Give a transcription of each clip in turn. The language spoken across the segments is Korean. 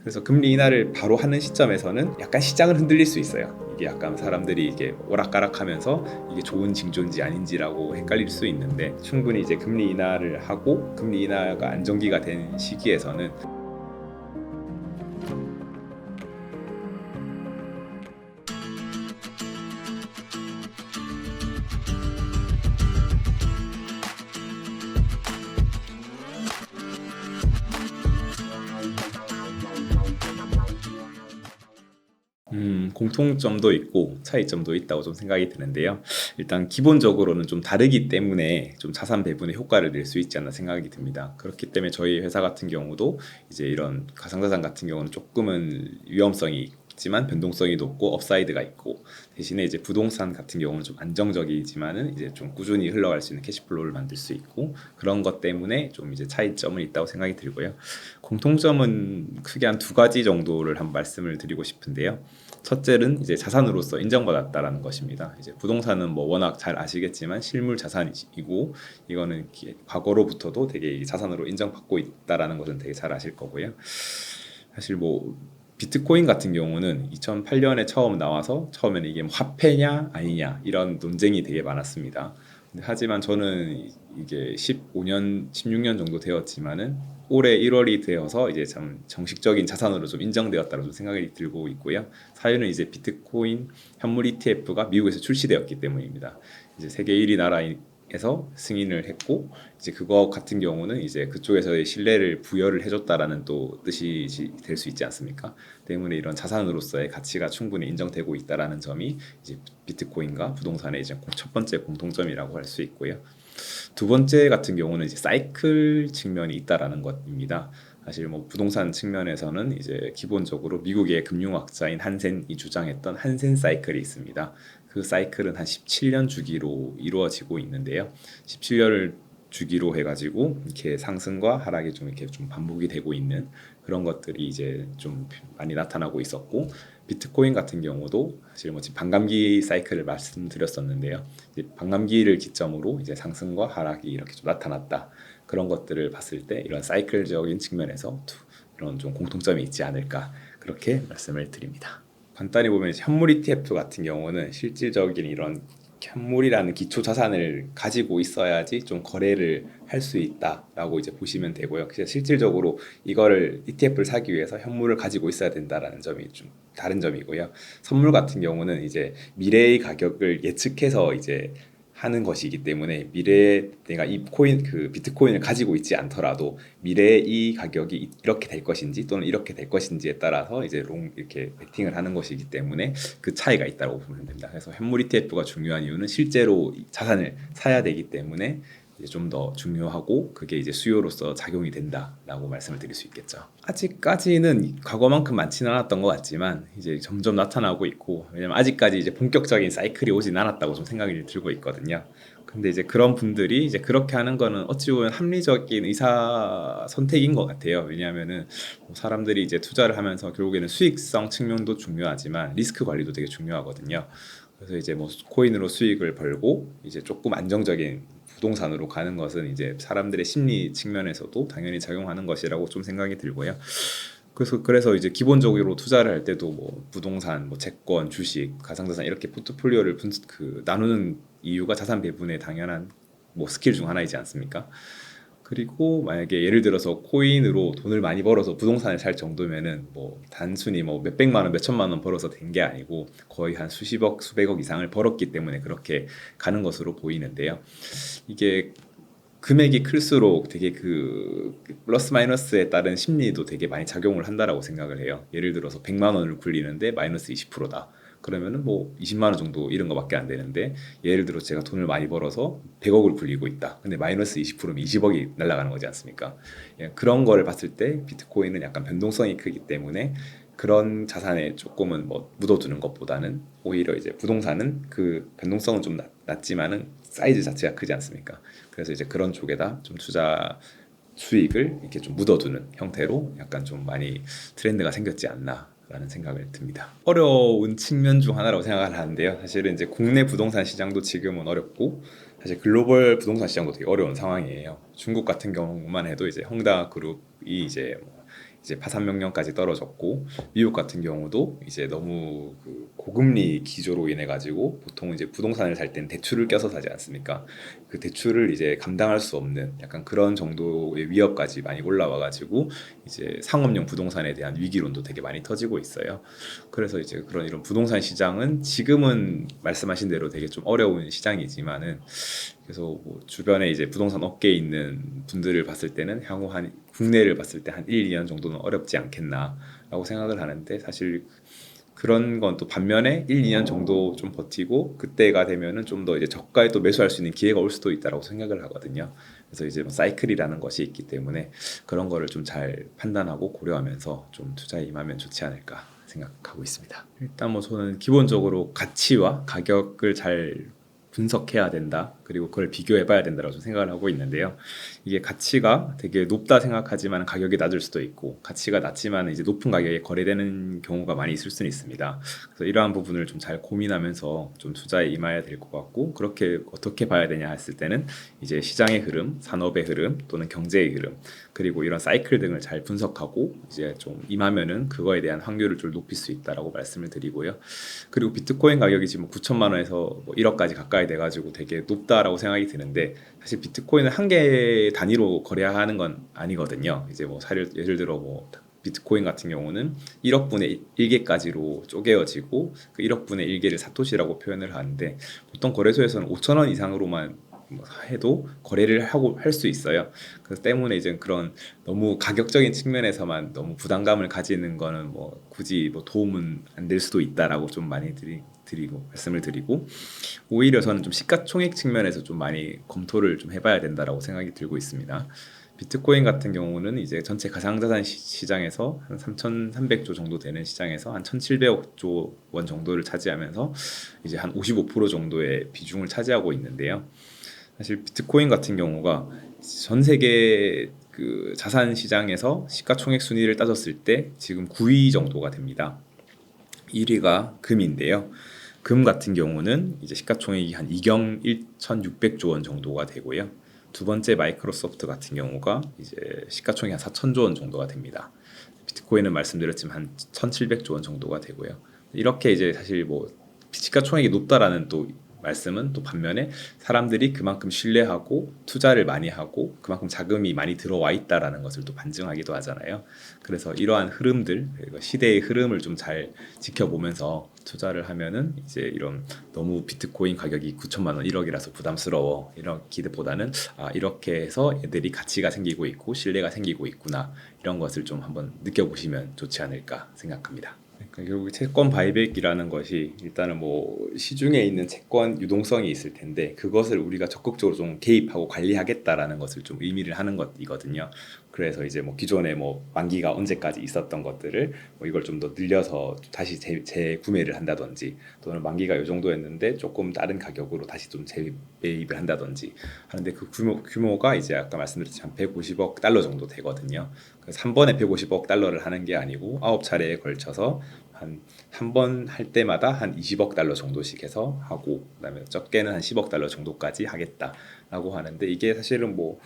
그래서 금리 인하를 바로 하는 시점에서는 약간 시장은 흔들릴 수 있어요. 이게 약간 사람들이 이게 오락가락하면서 이게 좋은 징조인지 아닌지라고 헷갈릴 수 있는데, 충분히 이제 금리 인하를 하고 금리 인하가 안정기가 된 시기에서는 공통점도 있고 차이점도 있다고 좀 생각이 드는데요. 일단 기본적으로는 좀 다르기 때문에 좀 자산 배분에 효과를 낼 수 있지 않나 생각이 듭니다. 그렇기 때문에 저희 회사 같은 경우도 이제 이런 가상자산 같은 경우는 조금은 위험성이 있지만 변동성이 높고 업사이드가 있고, 대신에 이제 부동산 같은 경우는 좀 안정적이지만은 이제 좀 꾸준히 흘러갈 수 있는 캐시플로우를 만들 수 있고, 그런 것 때문에 좀 이제 차이점은 있다고 생각이 들고요. 공통점은 크게 한 두 가지 정도를 한번 말씀을 드리고 싶은데요. 첫째는 이제 자산으로서 인정받았다라는 것입니다. 이제 부동산은 뭐 워낙 잘 아시겠지만 실물 자산이고, 이거는 과거로부터도 되게 자산으로 인정받고 있다라는 것은 되게 잘 아실 거고요. 사실 뭐 비트코인 같은 경우는 2008년에 처음 나와서 처음에는 이게 뭐 화폐냐 아니냐 이런 논쟁이 되게 많았습니다. 하지만 저는 이게 15년, 16년 정도 되었지만은 올해 1월이 되어서 이제 참 정식적인 자산으로 좀 인정되었다고 좀 생각이 들고 있고요. 사유는 이제 비트코인 현물 ETF가 미국에서 출시되었기 때문입니다. 이제 세계 1위 나라에서 승인을 했고, 이제 그거 같은 경우는 이제 그쪽에서의 신뢰를 부여를 해줬다라는 또 뜻이 될 수 있지 않습니까? 때문에 이런 자산으로서의 가치가 충분히 인정되고 있다라는 점이 이제 비트코인과 부동산의 이제 첫 번째 공통점이라고 할 수 있고요. 두 번째 같은 경우는 이제 사이클 측면이 있다라는 것입니다. 사실 뭐 부동산 측면에서는 이제 기본적으로 미국의 금융학자인 한센이 주장했던 한센 사이클이 있습니다. 그 사이클은 한 17년 주기로 이루어지고 있는데요. 17년을 주기로 해가지고 이렇게 상승과 하락이 좀 이렇게 좀 반복이 되고 있는 그런 것들이 이제 좀 많이 나타나고 있었고, 비트코인 같은 경우도 사실 뭐 지금 반감기 사이클을 말씀드렸었는데요. 이제 반감기를 기점으로 이제 상승과 하락이 이렇게 좀 나타났다. 그런 것들을 봤을 때 이런 사이클적인 측면에서 그런 좀 공통점이 있지 않을까, 그렇게 말씀을 드립니다. 간단히 보면 현물 ETF 같은 경우는 실질적인 이런 현물이라는 기초 자산을 가지고 있어야지 좀 거래를 할 수 있다라고 이제 보시면 되고요. 그래서 실질적으로 이거를 ETF를 사기 위해서 현물을 가지고 있어야 된다라는 점이 좀 다른 점이고요. 선물 같은 경우는 이제 미래의 가격을 예측해서 이제 하는 것이기 때문에, 미래에 내가 이 코인 그 비트코인을 가지고 있지 않더라도 미래에 이 가격이 이렇게 될 것인지 또는 이렇게 될 것인지에 따라서 이제 이렇게 베팅을 하는 것이기 때문에 그 차이가 있다고 보면 됩니다. 그래서 현물 ETF가 중요한 이유는 실제로 자산을 사야 되기 때문에 좀 더 중요하고, 그게 이제 수요로서 작용이 된다라고 말씀을 드릴 수 있겠죠. 아직까지는 과거만큼 많지는 않았던 것 같지만 이제 점점 나타나고 있고, 왜냐면 아직까지 이제 본격적인 사이클이 오진 않았다고 좀 생각이 들고 있거든요. 근데 이제 그런 분들이 이제 그렇게 하는 거는 어찌 보면 합리적인 의사 선택인 것 같아요. 왜냐하면은 뭐 사람들이 이제 투자를 하면서 결국에는 수익성 측면도 중요하지만 리스크 관리도 되게 중요하거든요. 그래서 이제 뭐 코인으로 수익을 벌고 이제 조금 안정적인 부동산으로 가는 것은 이제 사람들의 심리 측면에서도 당연히 작용하는 것이라고 좀 생각이 들고요. 그래서 이제 기본적으로 투자를 할 때도 뭐 부동산, 뭐 채권, 주식, 가상자산 이렇게 포트폴리오를 나누는 이유가 자산 배분의 당연한 뭐 스킬 중 하나이지 않습니까? 그리고 만약에 예를 들어서 코인으로 돈을 많이 벌어서 부동산을 살 정도면은 뭐 단순히 뭐 몇백만 원, 몇천만 원 벌어서 된 게 아니고 거의 한 수십억, 수백억 이상을 벌었기 때문에 그렇게 가는 것으로 보이는데요. 이게 금액이 클수록 되게 그 플러스 마이너스에 따른 심리도 되게 많이 작용을 한다라고 생각을 해요. 예를 들어서 100만 원을 굴리는데 마이너스 20%다. 그러면은 뭐 20만 원 정도 이런 거밖에 안 되는데, 예를 들어 제가 돈을 많이 벌어서 100억을 굴리고 있다. 근데 마이너스 20%면 20억이 날아가는 거지 않습니까? 예, 그런 거를 봤을 때 비트코인은 약간 변동성이 크기 때문에 그런 자산에 조금은 뭐 묻어두는 것보다는 오히려 이제 부동산은 그 변동성은 좀 낮지만은 사이즈 자체가 크지 않습니까? 그래서 이제 그런 쪽에다 좀 투자 수익을 이렇게 좀 묻어두는 형태로 약간 좀 많이 트렌드가 생겼지 않나라는 생각을 듭니다. 어려운 측면 중 하나라고 생각을 하는데요. 사실은 이제 국내 부동산 시장도 지금은 어렵고, 사실 글로벌 부동산 시장도 되게 어려운 상황이에요. 중국 같은 경우만 해도 이제 헝다 그룹이 이제 이제 파산 명령까지 떨어졌고, 미국 같은 경우도 이제 너무 그 고금리 기조로 인해 가지고 보통 이제 부동산을 살 땐 대출을 껴서 사지 않습니까? 그 대출을 이제 감당할 수 없는 약간 그런 정도의 위협까지 많이 올라와 가지고 이제 상업용 부동산에 대한 위기론도 되게 많이 터지고 있어요. 그래서 이제 그런 이런 부동산 시장은 지금은 말씀하신 대로 되게 좀 어려운 시장이지만은, 그래서 뭐 주변에 이제 부동산 업계에 있는 분들을 봤을 때는 향후 한 국내를 봤을 때 한 1, 2년 정도는 어렵지 않겠나라고 생각을 하는데, 사실 그런 건 또 반면에 1, 2년 정도 좀 버티고 그때가 되면은 좀 더 이제 저가에 또 매수할 수 있는 기회가 올 수도 있다라고 생각을 하거든요. 그래서 이제 뭐 사이클이라는 것이 있기 때문에 그런 거를 좀 잘 판단하고 고려하면서 좀 투자에 임하면 좋지 않을까 생각하고 있습니다. 일단 뭐 저는 기본적으로 가치와 가격을 잘 분석해야 된다. 그리고 그걸 비교해 봐야 된다고 좀 생각을 하고 있는데요. 이게 가치가 되게 높다 생각하지만 가격이 낮을 수도 있고, 가치가 낮지만 이제 높은 가격에 거래되는 경우가 많이 있을 수는 있습니다. 그래서 이러한 부분을 좀 잘 고민하면서 좀 투자에 임해야 될 것 같고, 그렇게 어떻게 봐야 되냐 했을 때는 이제 시장의 흐름, 산업의 흐름 또는 경제의 흐름, 그리고 이런 사이클 등을 잘 분석하고 이제 좀 임하면은 그거에 대한 확률을 좀 높일 수 있다라고 말씀을 드리고요. 그리고 비트코인 가격이 지금 9천만 원에서 뭐 1억까지 가까이 돼가지고 되게 높다라고 생각이 드는데, 사실 비트코인은 한 개 단위로 거래하는 건 아니거든요. 이제 뭐 예를 들어 뭐 비트코인 같은 경우는 1억 분의 1개까지로 쪼개어지고 그 1억 분의 1개를 사토시라고 표현을 하는데, 보통 거래소에서는 5천 원 이상으로만 뭐 해도 거래를 하고 할 수 있어요. 그래서 때문에 이제 그런 너무 가격적인 측면에서만 너무 부담감을 가지는 거는 뭐 굳이 뭐 도움은 안 될 수도 있다라고 좀 많이 드리고 말씀을 드리고, 오히려 저는 좀 시가총액 측면에서 좀 많이 검토를 좀 해봐야 된다라고 생각이 들고 있습니다. 비트코인 같은 경우는 이제 전체 가상자산 시장에서 한 3,300조 정도 되는 시장에서 한 1,700억 조 원 정도를 차지하면서 이제 한 55% 정도의 비중을 차지하고 있는데요. 사실 비트코인 같은 경우가 전 세계 그 자산 시장에서 시가총액 순위를 따졌을 때 지금 9위 정도가 됩니다. 1위가 금인데요. 금 같은 경우는 이제 시가총액이 한 2경 1,600조 원 정도가 되고요. 두 번째 마이크로소프트 같은 경우가 이제 시가총액 한 4천조 원 정도가 됩니다. 비트코인은 말씀드렸지만 한 1,700조 원 정도가 되고요. 이렇게 이제 사실 뭐 시가총액이 높다라는 또 말씀은 또 반면에 사람들이 그만큼 신뢰하고 투자를 많이 하고 그만큼 자금이 많이 들어와 있다라는 것을 또 반증하기도 하잖아요. 그래서 이러한 흐름들, 시대의 흐름을 좀 잘 지켜보면서 투자를 하면은 이제 이런 너무 비트코인 가격이 9천만 원, 1억이라서 부담스러워 이런 기대보다는 이렇게 해서 애들이 가치가 생기고 있고 신뢰가 생기고 있구나, 이런 것을 좀 한번 느껴보시면 좋지 않을까 생각합니다. 그러니까 결국 채권 바이백이라는 것이 일단은 뭐 시중에 있는 채권 유동성이 있을 텐데 그것을 우리가 적극적으로 좀 개입하고 관리하겠다라는 것을 좀 의미를 하는 것이거든요. 그래서 이제 뭐 기존에 뭐 만기가 언제까지 있었던 것들을 뭐 이걸 좀 더 늘려서 다시 재구매를 한다든지, 또는 만기가 이 정도였는데 조금 다른 가격으로 다시 좀 재매입을 한다든지 하는데, 그 규모가 이제 아까 말씀드렸지만 150억 달러 정도 되거든요. 그래서 한 번에 150억 달러를 하는 게 아니고 9차례에 걸쳐서 한 번 할 때마다 한 20억 달러 정도씩 해서 하고, 그다음에 적게는 한 10억 달러 정도까지 하겠다라고 하는데, 이게 사실은 뭐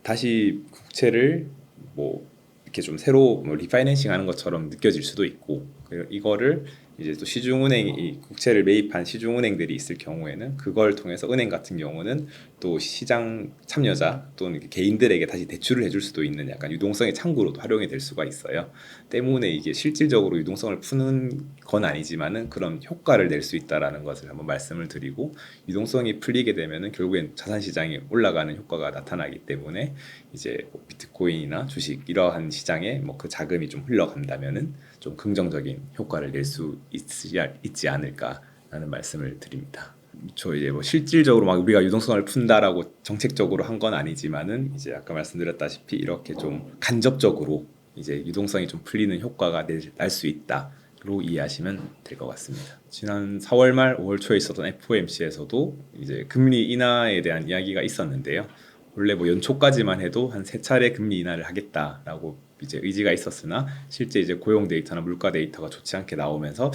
다시 국채를 뭐 이렇게 좀 새로 뭐 리파이낸싱 하는 것처럼 느껴질 수도 있고, 그리고 이거를 이제 또 시중은행이 국채를 매입한 시중은행들이 있을 경우에는 그걸 통해서 은행 같은 경우는 또 시장 참여자 또는 개인들에게 다시 대출을 해줄 수도 있는 약간 유동성의 창구로도 활용이 될 수가 있어요. 때문에 이게 실질적으로 유동성을 푸는 건 아니지만은 그런 효과를 낼 수 있다라는 것을 한번 말씀을 드리고, 유동성이 풀리게 되면은 결국엔 자산 시장이 올라가는 효과가 나타나기 때문에 이제 뭐 비트코인이나 주식 이러한 시장에 뭐 그 자금이 좀 흘러간다면은 좀 긍정적인 효과를 낼 수 있지 않을까라는 말씀을 드립니다. 저 이제 뭐 실질적으로 막 우리가 유동성을 푼다라고 정책적으로 한 건 아니지만은 이제 아까 말씀드렸다시피 이렇게 좀 간접적으로 이제 유동성이 좀 풀리는 효과가 날 수 있다로 이해하시면 될 것 같습니다. 지난 4월 말 5월 초에 있었던 FOMC에서도 이제 금리 인하에 대한 이야기가 있었는데요. 원래 뭐 연초까지만 해도 한 3차례 금리 인하를 하겠다라고 이제 의지가 있었으나, 실제 이제 고용 데이터나 물가 데이터가 좋지 않게 나오면서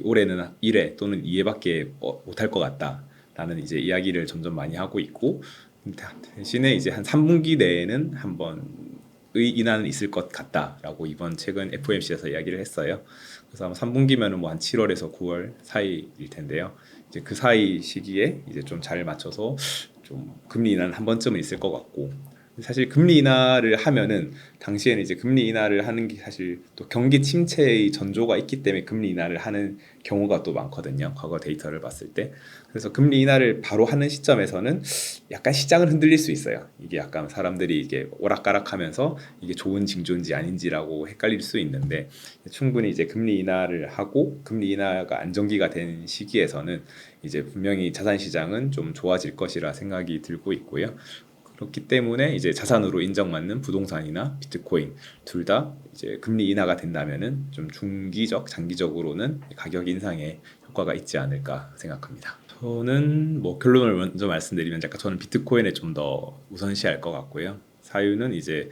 올해는 1회 또는 2회밖에 못할 것 같다라는 이제 이야기를 점점 많이 하고 있고, 대신에 이제 한 3분기 내에는 한번 인하는 있을 것 같다라고 이번 최근 FOMC에서 이야기를 했어요. 그래서 아마 3분기면은 뭐 한 7월에서 9월 사이일 텐데요. 이제 그 사이 시기에 이제 좀 잘 맞춰서 좀 금리 인하는 한 번쯤은 있을 것 같고, 사실 금리 인하를 하면은 당시에는 이제 금리 인하를 하는 게 사실 또 경기 침체의 전조가 있기 때문에 금리 인하를 하는 경우가 또 많거든요. 과거 데이터를 봤을 때. 그래서 금리 인하를 바로 하는 시점에서는 약간 시장을 흔들릴 수 있어요. 이게 약간 사람들이 이게 오락가락하면서 이게 좋은 징조인지 아닌지라고 헷갈릴 수 있는데, 충분히 이제 금리 인하를 하고 금리 인하가 안정기가 된 시기에서는 이제 분명히 자산 시장은 좀 좋아질 것이라 생각이 들고 있고요. 그렇기 때문에 이제 자산으로 인정받는 부동산이나 비트코인 둘 다 이제 금리 인하가 된다면은 좀 중기적, 장기적으로는 가격 인상에 효과가 있지 않을까 생각합니다. 저는 뭐 결론을 먼저 말씀드리면 약간 저는 비트코인에 좀 더 우선시할 것 같고요. 사유는 이제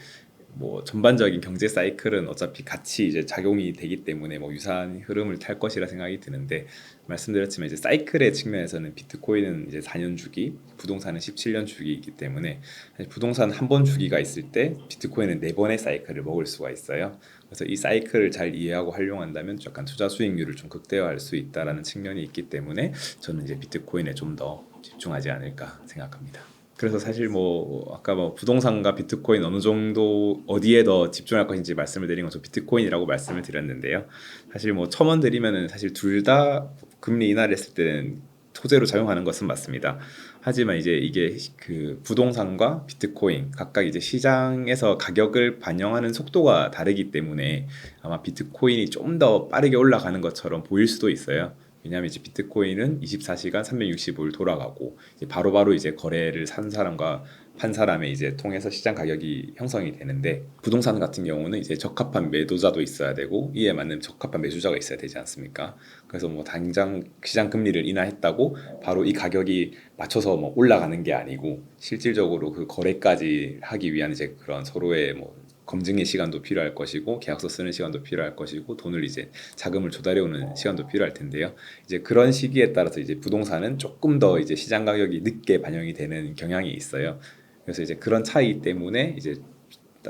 뭐 전반적인 경제 사이클은 어차피 같이 이제 작용이 되기 때문에 뭐 유사한 흐름을 탈 것이라 생각이 드는데, 말씀드렸지만 이제 사이클의 측면에서는 비트코인은 이제 4년 주기, 부동산은 17년 주기이기 때문에 사실 부동산 한 번 주기가 있을 때 비트코인은 4번의 사이클을 먹을 수가 있어요. 그래서 이 사이클을 잘 이해하고 활용한다면 약간 투자 수익률을 좀 극대화할 수 있다라는 측면이 있기 때문에 저는 이제 비트코인에 좀 더 집중하지 않을까 생각합니다. 그래서 사실 뭐 아까 뭐 부동산과 비트코인 어느 정도 어디에 더 집중할 것인지 말씀을 드린 건 저 비트코인이라고 말씀을 드렸는데요. 사실 뭐 첨언 드리면은 사실 둘 다 금리 인하를 했을 때는 토재로 작용하는 것은 맞습니다. 하지만 이제 이게 그 부동산과 비트코인 각각 이제 시장에서 가격을 반영하는 속도가 다르기 때문에 아마 비트코인이 좀 더 빠르게 올라가는 것처럼 보일 수도 있어요. 왜냐하면 이제 비트코인은 24시간 365일 돌아가고 이제 바로바로 이제 거래를 산 사람과 판 사람의 이제 통해서 시장 가격이 형성이 되는데, 부동산 같은 경우는 이제 적합한 매도자도 있어야 되고 이에 맞는 적합한 매수자가 있어야 되지 않습니까? 그래서 뭐 당장 시장 금리를 인하했다고 바로 이 가격이 맞춰서 뭐 올라가는 게 아니고 실질적으로 그 거래까지 하기 위한 이제 그런 서로의 뭐 검증의 시간도 필요할 것이고 계약서 쓰는 시간도 필요할 것이고 돈을 이제 자금을 조달해오는 시간도 필요할 텐데요. 이제 그런 시기에 따라서 이제 부동산은 조금 더 이제 시장 가격이 늦게 반영이 되는 경향이 있어요. 그래서 이제 그런 차이 때문에 이제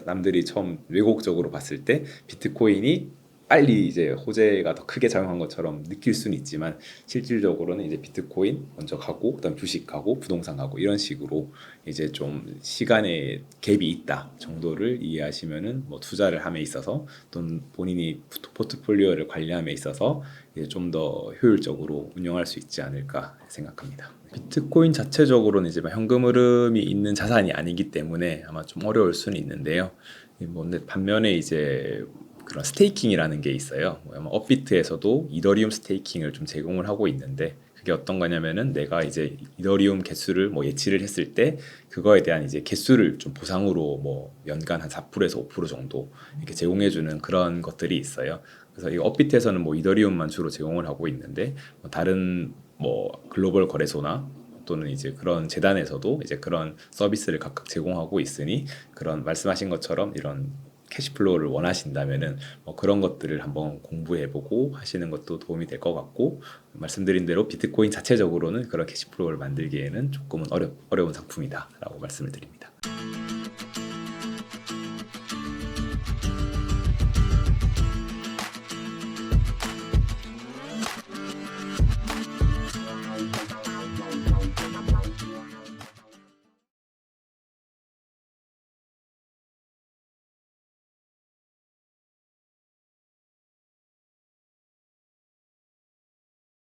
남들이 처음 왜곡적으로 봤을 때 비트코인이 빨리 이제 호재가 더 크게 작용한 것처럼 느낄 수는 있지만 실질적으로는 이제 비트코인 먼저 가고 그다음 주식 가고 부동산 가고 이런 식으로 이제 좀 시간의 갭이 있다 정도를 이해하시면은 뭐 투자를 함에 있어서 또는 본인이 포트폴리오를 관리함에 있어서 이제 좀 더 효율적으로 운영할 수 있지 않을까 생각합니다. 비트코인 자체적으로는 이제 현금 흐름이 있는 자산이 아니기 때문에 아마 좀 어려울 수는 있는데요. 뭐 근데 반면에 이제 그런 스테이킹이라는 게 있어요. 뭐 아마 업비트에서도 이더리움 스테이킹을 좀 제공을 하고 있는데, 그게 어떤 거냐면은 내가 이제 이더리움 개수를 뭐 예치를 했을 때 그거에 대한 이제 개수를 좀 보상으로 뭐 연간 한 4%에서 5% 정도 이렇게 제공해주는 그런 것들이 있어요. 그래서 이 업비트에서는 뭐 이더리움만 주로 제공을 하고 있는데, 뭐 다른 뭐 글로벌 거래소나 또는 이제 그런 재단에서도 이제 그런 서비스를 각각 제공하고 있으니, 그런 말씀하신 것처럼 이런 캐시플로우를 원하신다면은 뭐 그런 것들을 한번 공부해보고 하시는 것도 도움이 될 것 같고, 말씀드린 대로 비트코인 자체적으로는 그런 캐시플로우를 만들기에는 조금은 어려운 상품이다라고 말씀을 드립니다.